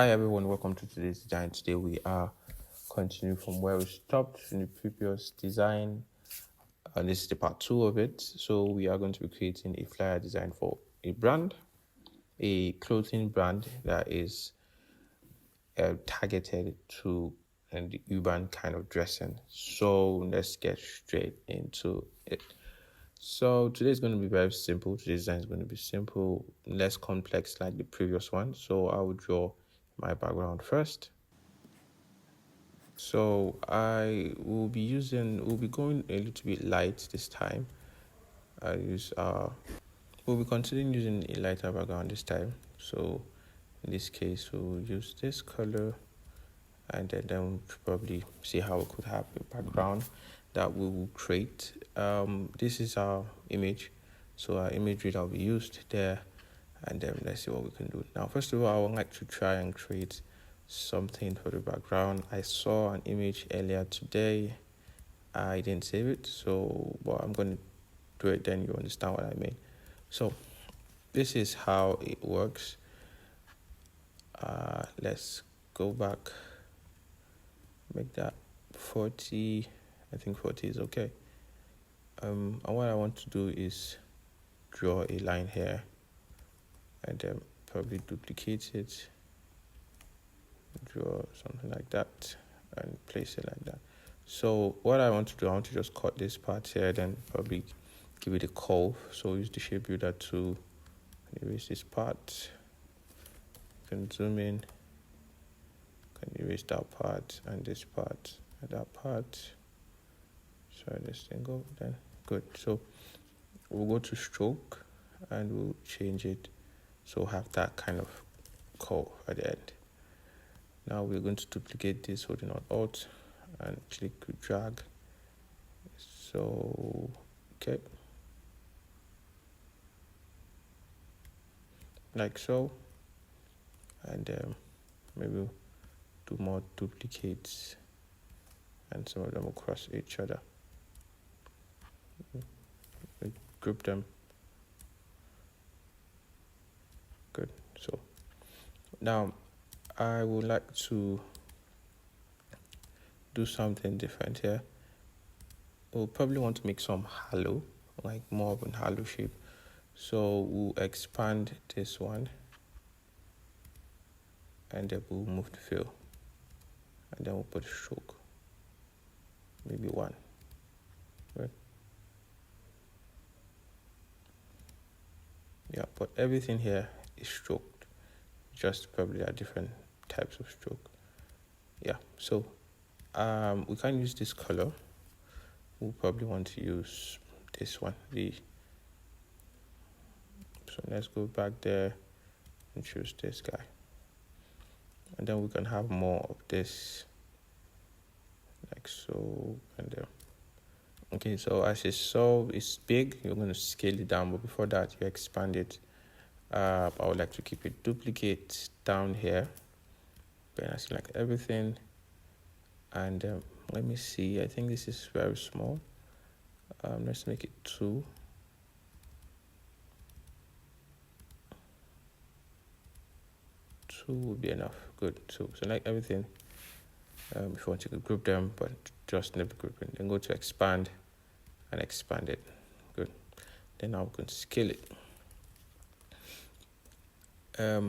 Hi everyone, welcome to today's design. Today we are continuing from where we stopped in the previous design, and this is the part 2 of it. So we are going to be creating a flyer design for a brand, a clothing brand that is targeted to the urban kind of dressing. So let's get straight into it. So today is going to be very simple. Today's design is going to be simple, less complex like the previous one. So I will draw my background first. So we'll be going a little bit light this time. We'll be considering using a lighter background this time. So in this case, we'll use this color, and then we'll probably see how we could have a background that we will create. This is our image. So our imagery that will be used there, and then let's see what we can do. Now, first of all, I would like to try and create something for the background. I saw an image earlier today. I didn't save it, so but I'm going to do it, then you understand what I mean. So this is how it works. Let's go back, make that 40. I think 40 is okay. And what I want to do is draw a line here, and then probably duplicate it, draw something like that, and place it like that. So what I want to do, I want to just cut this part here, then probably give it a curve. So use the shape builder to erase this part. You can zoom in, can erase that part and this part and that part. Sorry, this thing go then. Good. So we'll go to stroke and we'll change it so have that kind of curve at the end. Now we're going to duplicate this, holding on Alt and click drag. So okay, like so, and maybe we'll do more duplicates, and some of them will cross each other. We group them. Good. So now I would like to do something different here. We'll probably want to make some halo, like more of an halo shape. So we'll expand this one, and then we'll move the fill, and then we'll put a stroke, maybe 1. Right? Yeah, but everything here is stroked, just probably are different types of stroke. Yeah, so we can use this color. We'll probably want to use this one, so let's go back there and choose this guy, and then we can have more of this, like so, and then okay. So as you saw, it's big. You're going to scale it down, but before that, you expand it. I would like to keep it duplicate down here, then I select everything, and let me see. I think this is very small. Let's make it 2. 2 would be enough. Good. So select everything. If you want, you could group them, but just never group it. Then go to expand and expand it. Good. Then now we can scale it.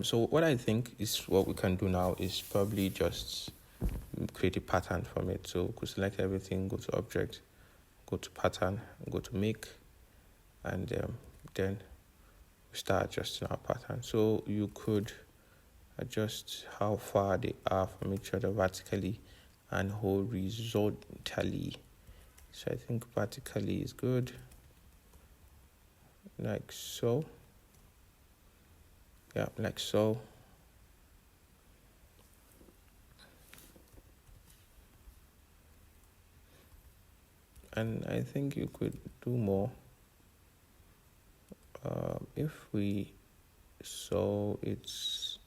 So what I think is what we can do now is probably just create a pattern from it. So we could select everything, go to object, go to pattern, go to make, and then we start adjusting our pattern. So you could adjust how far they are from each other vertically and horizontally. So I think vertically is good, like so. Yeah, like so. And I think you could do more. If we so it's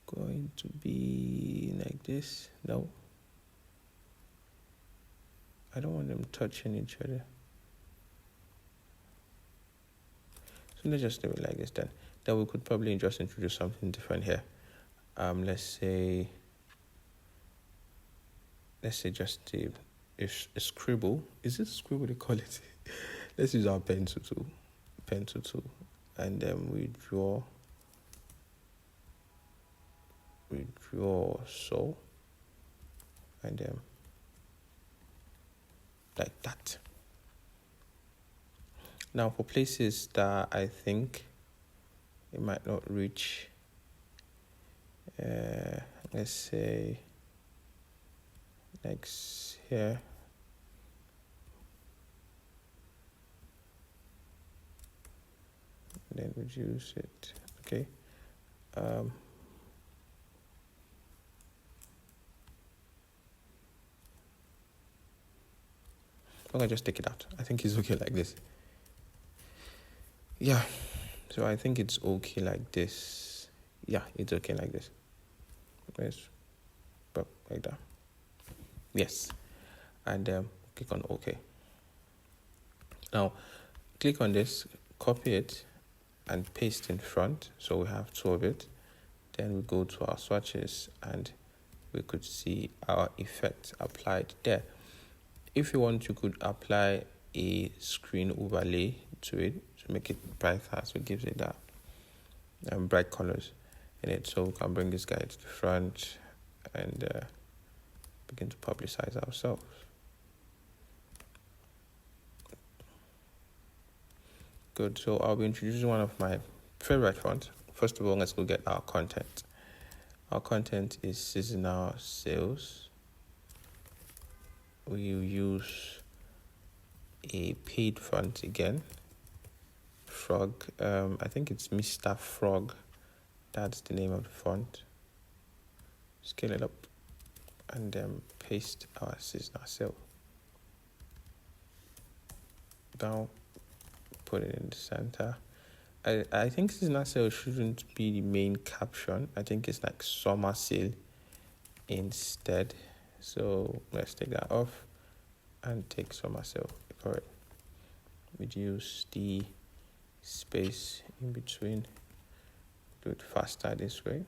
going to be like this. No, I don't want them touching each other. So let's just do it like this then. Then we could probably just introduce something different here. let's say just a scribble. Is it scribble they call it? Let's use our pencil tool, and then we draw so, and then like that. Now for places that I think it might not reach, let's say next here, then reduce it. Okay. I'm gonna just take it out. I think it's okay like this. Yeah, so I think it's okay like this. Yeah, it's okay like this. Let's put like that. Yes, and click on OK. Now, click on this, copy it, and paste in front. So we have two of it. Then we go to our swatches, and we could see our effect applied there. If you want, you could apply a screen overlay to it to make it brighter, so it gives it that bright colors in it. So we can bring this guy to the front and begin to publicize ourselves. Good. So I'll be introducing one of my favorite fonts. First of all, let's go get our content. Our content is seasonal sales. We use a paid font again. Frog. I think it's Mr. Frog. That's the name of the font. Scale it up and then paste our seasonal sale. Now put it in the center. I think seasonal sale shouldn't be the main caption. I think it's like summer sale instead. So let's take that off and take summer sale for it. Reduce the space in between. Do it faster this way.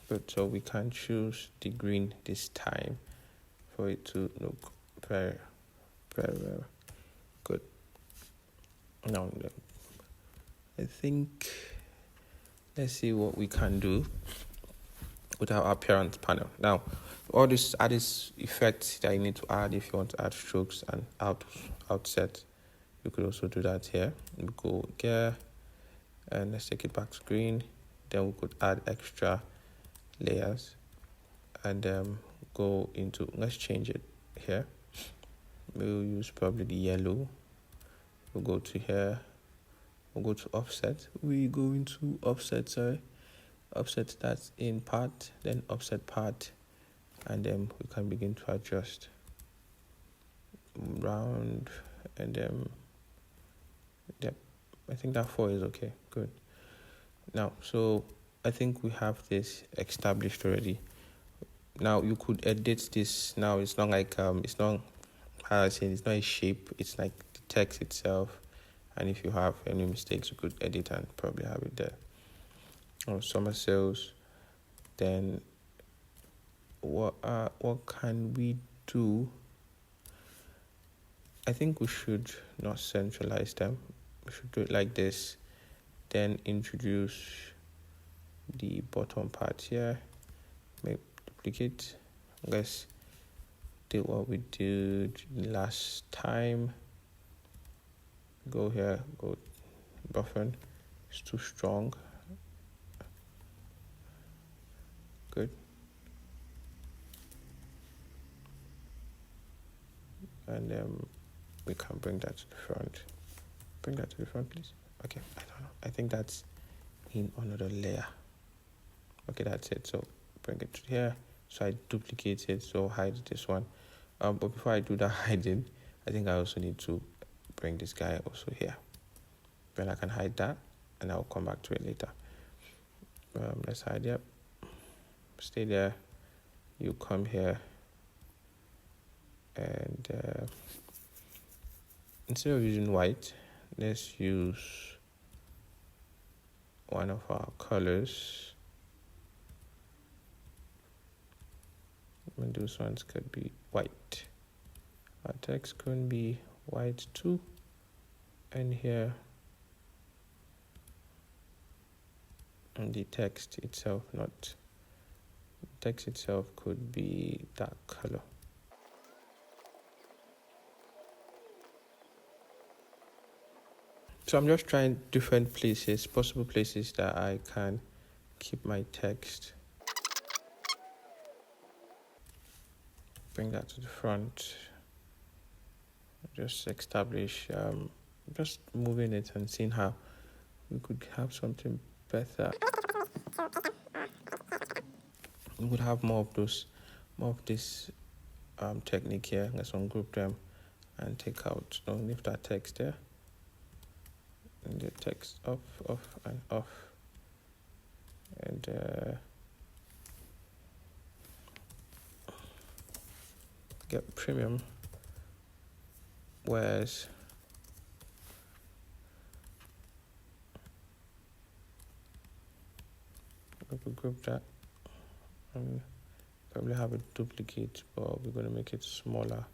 Good. So we can choose the green this time for it to look very, very, very good. Now, I think let's see what we can do with our appearance panel. Now, all this effects that you need to add if you want to add strokes and outset, you could also do that here. We go here, and let's take it back to green. Then we could add extra layers, and go into, let's change it here. We'll use probably the yellow. We'll go to here. We'll go to offset. We go into offset, offset that's in part, then offset part, and then we can begin to adjust round, and yep, I think that 4 is okay. Good. Now, so I think we have this established already. Now you could edit this. Now it's not like it's not, how I say, it's not a shape. It's like the text itself. And if you have any mistakes, you could edit and probably have it there. Summer sales. Then what can we do? I think we should not centralize them. We should do it like this. Then introduce the bottom part here. Make duplicate. Let's do what we did last time. Go here, go buffer. It's too strong. Good. And we can bring that to the front. Bring that to the front, please. Okay, I don't know. I think that's in another layer. Okay, that's it. So bring it to here. So I duplicate it. So hide this one. But before I do that hiding, I think I also need to bring this guy also here. Then I can hide that, and I'll come back to it later. Let's hide. Yep. Stay there. You come here, and instead of using white, let's use one of our colors. And those ones could be white. Our text could be white too. And here, and the text itself, not text itself, could be dark color. So I'm just trying different places, possible places that I can keep my text. Bring that to the front. Just establish, just moving it and seeing how we could have something better. We would have more of this technique here. Let's ungroup them and take out, don't leave that text there. And the text off, and off. And get premium, whereas we could group that and probably have a duplicate, but we're going to make it smaller.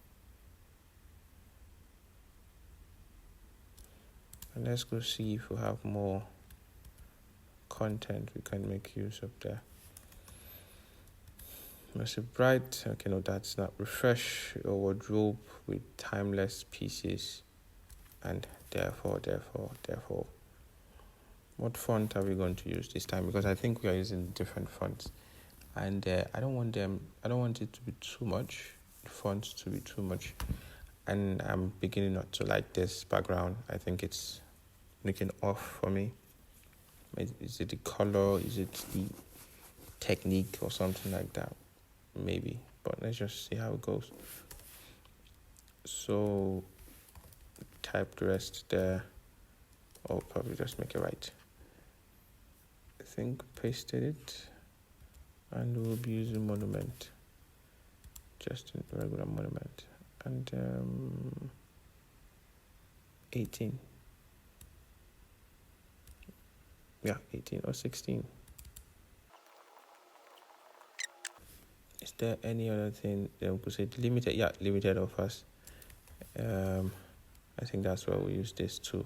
And let's go see if we have more content we can make use of there. Mercy Bright, okay, no, that's not. Refresh your wardrobe with timeless pieces, and therefore. What font are we going to use this time? Because I think we are using different fonts, and I don't want it to be too much, the fonts to be too much, and I'm beginning not to like this background. I think it's looking off for me. Is it the color? Is it the technique or something like that? Maybe, but let's just see how it goes. So type the rest there, or probably just make it right. I think pasted it, and we'll be using monument, just a regular monument, and 18. Yeah, 18 or 16. Is there any other thing that we could say? Limited, yeah, limited offers. I think that's where we use this too.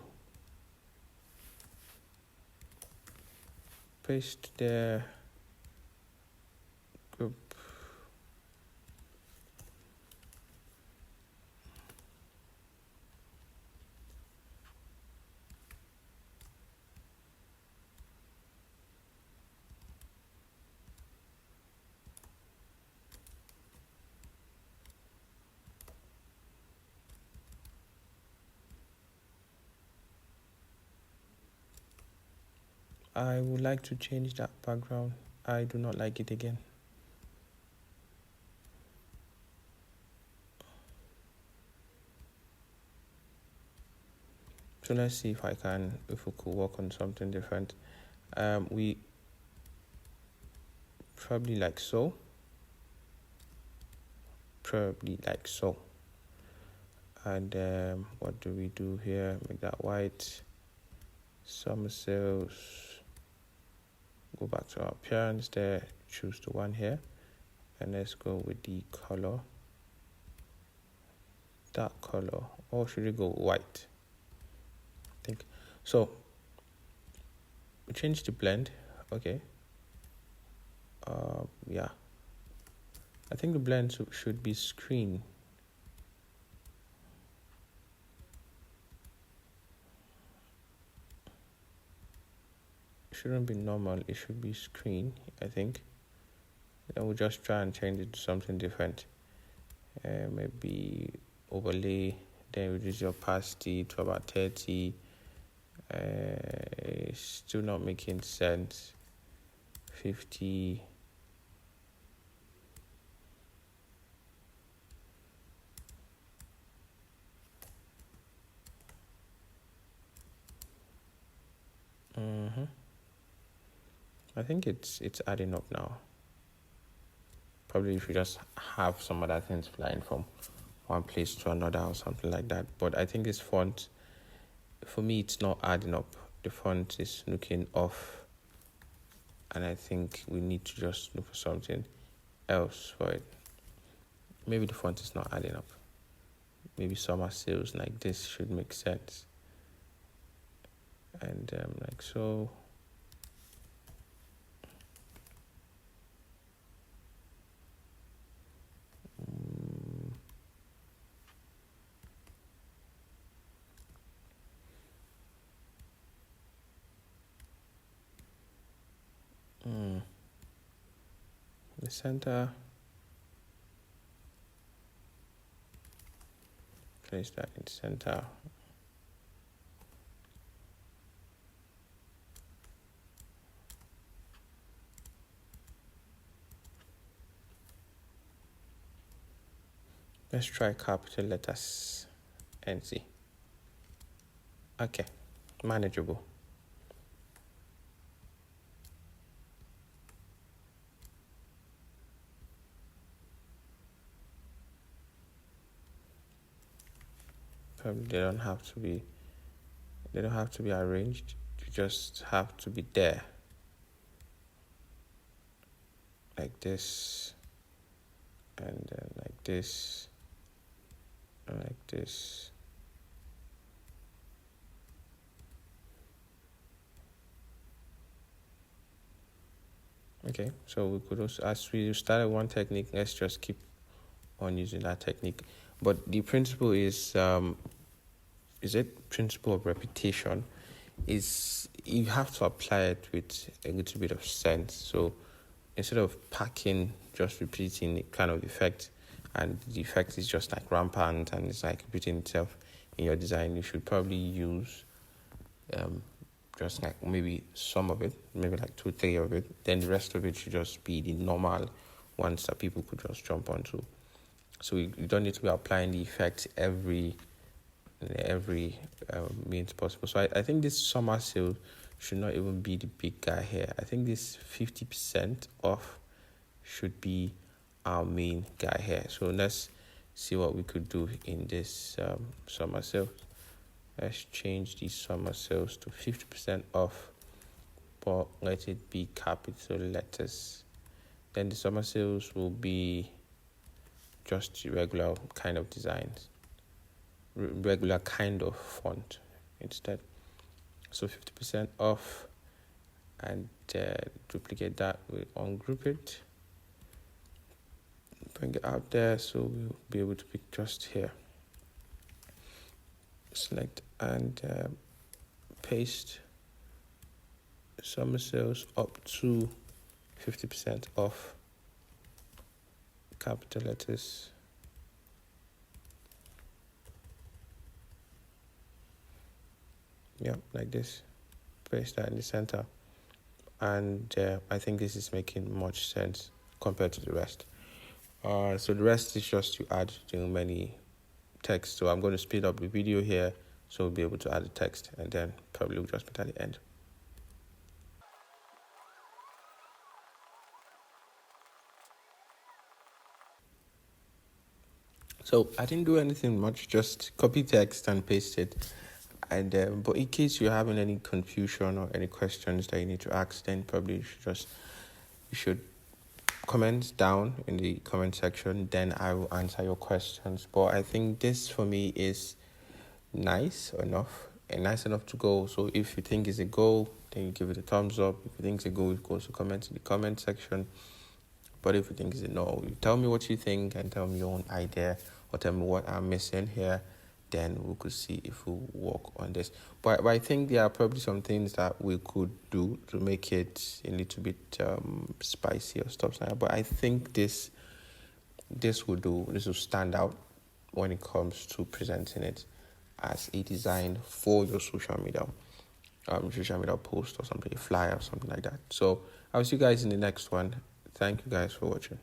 Paste there. Group. I would like to change that background. I do not like it again. So let's see if we could work on something different. We probably like so. And what do we do here? Make that white. Summer sales. Go back to our appearance there, choose the one here, and let's go with the color, dark color, or should we go white? I think so. We change the blend. Okay, yeah, I think the blend should be screen. Shouldn't be normal, it should be screen, I think. Then we'll just try and change it to something different. Maybe overlay, then reduce your opacity to about 30. Still not making sense. 50. I think it's adding up now. Probably if you just have some other things flying from one place to another or something like that. But I think this font, for me, it's not adding up. The font is looking off. and I think we need to just look for something else for it. Maybe the font is not adding up. Maybe summer sales like this should make sense. And like so. The center. Place that in center. Let's try capital letters and see. Okay, manageable. Probably they don't have to be arranged. You just have to be there. Like this, and then like this, and like this. Okay, so we could also, as we started one technique, let's just keep on using that technique. But the principle is principle of repetition? Is you have to apply it with a little bit of sense. So instead of packing, just repeating the kind of effect, and the effect is just like rampant and it's like repeating itself in your design, you should probably use just like maybe some of it, maybe like 2-3 of it. Then the rest of it should just be the normal ones that people could just jump onto. So you don't need to be applying the effect every means possible. So I think this summer sale should not even be the big guy here. I think this 50% off should be our main guy here. So let's see what we could do in this summer sale. Let's change these summer sales to 50% off, but let it be capital letters. Then the summer sales will be just regular kind of designs, regular kind of font instead. So 50% off, and duplicate that. We ungroup it, bring it out there, so we'll be able to pick just here. Select and paste summer sales up to 50% off, capital letters. Yeah, like this. Paste that in the center, and I think this is making much sense compared to the rest. So the rest is just to add many text. So I'm going to speed up the video here so we'll be able to add the text, and then probably we'll just put at the end. So I didn't do anything much, just copy text and paste it. And but in case you're having any confusion or any questions that you need to ask, then probably you should comment down in the comment section. Then I will answer your questions. But I think this for me is nice enough to go. So if you think it's a go, then you give it a thumbs up. If you think it's a go, you go to comment in the comment section. But if you think it's a no, you tell me what you think and tell me your own idea, or tell me what I'm missing here. Then we could see if we work on this. But I think there are probably some things that we could do to make it a little bit spicy or stuff like that. But I think this will stand out when it comes to presenting it as a design for your social media post or something, a flyer or something like that. So I'll see you guys in the next one. Thank you guys for watching.